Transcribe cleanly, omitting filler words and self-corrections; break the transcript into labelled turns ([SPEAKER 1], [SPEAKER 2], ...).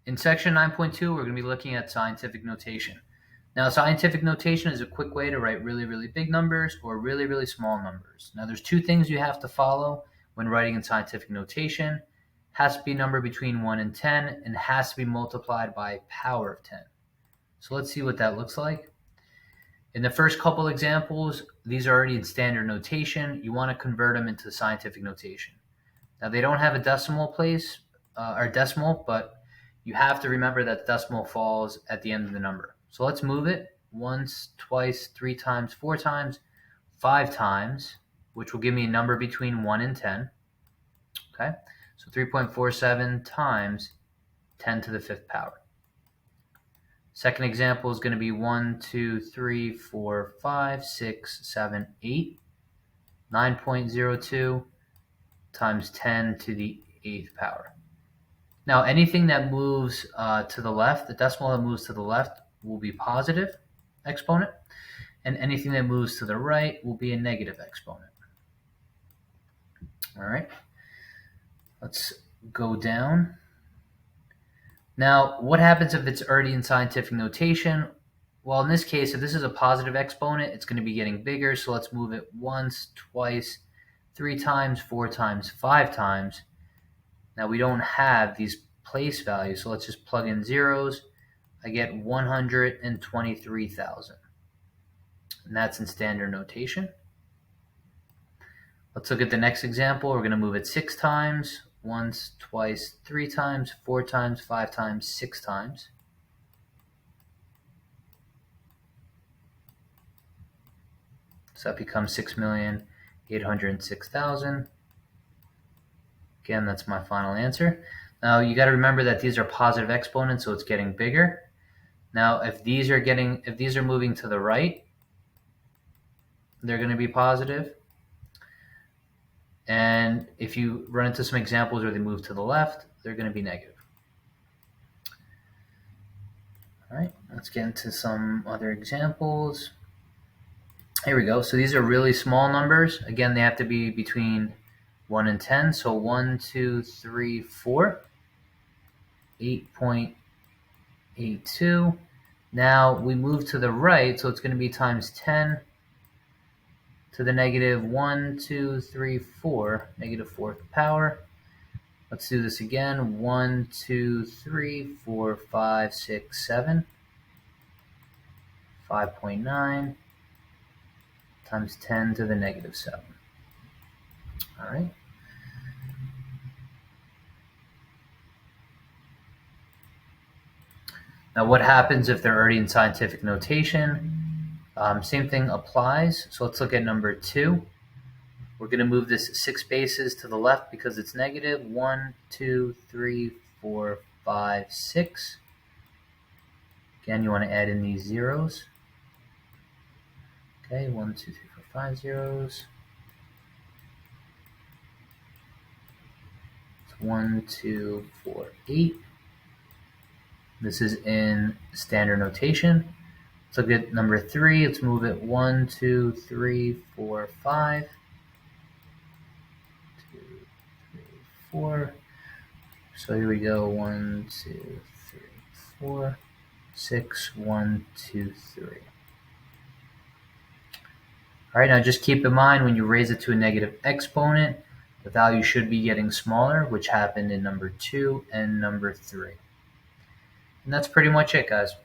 [SPEAKER 1] In section 9.2, we're going to be looking at scientific notation. Now, scientific notation is a quick way to write really, really big numbers or really, really small numbers. Now, there's two things you have to follow when writing in scientific notation. It has to be a number between 1 and 10 and has to be multiplied by power of 10. So let's see what that looks like. In the first couple examples, these are already in standard notation. You want to convert them into scientific notation. Now, they don't have a decimal place or decimal, but you have to remember that the decimal falls at the end of the number. So let's move it once, twice, 3 times, 4 times, 5 times, which will give me a number between 1 and 10. Okay, so 3.47 times 10 to the 5th power. Second example is going to be 1, 2, 3, 4, 5, 6, 7, 8. 9.02 times 10 to the 8th power. Now, anything that moves to the left, the decimal that moves to the left will be positive exponent, and anything that moves to the right will be a negative exponent. All right, let's go down. Now, what happens if it's already in scientific notation? Well, in this case, if this is a positive exponent, it's going to be getting bigger, so let's move it once, twice, 3 times, 4 times, 5 times. Now, we don't have these place values, so let's just plug in zeros. I get 123,000, and that's in standard notation. Let's look at the next example. We're going to move it 6 times, once, twice, 3 times, 4 times, 5 times, 6 times. So that becomes 6,806,000. Again, that's my final answer. Now, you got to remember that these are positive exponents, so it's getting bigger. Now, if these are moving to the right, they're going to be positive. And if you run into some examples where they move to the left, they're going to be negative. All right, let's get into some other examples. Here we go. So these are really small numbers. Again, they have to be between 1 and 10. So 1, 2, 3, 4. 8.82. Now we move to the right, so it's going to be times 10 to the negative 1, 2, 3, 4, negative 4th power. Let's do this again. 1, 2, 3, 4, 5, 6, 7. 5.9 times 10 to the negative 7. All right. Now, what happens if they're already in scientific notation? Same thing applies. So let's look at number 2. We're going to move this 6 spaces to the left because it's negative. 1, 2, 3, 4, 5, 6. Again, you want to add in these zeros. Okay, 1, 2, 3, 4, 5 zeros. It's 1, 2, 4, 8. This is in standard notation. Let's look at number 3. Let's move it 1, 2, 3, 4, 5. 2, 3, 4. So here we go. 1, 2, 3, 4, 6, 1, 2, 3. All right, now just keep in mind when you raise it to a negative exponent, the value should be getting smaller, which happened in number 2 and number 3. And that's pretty much it, guys.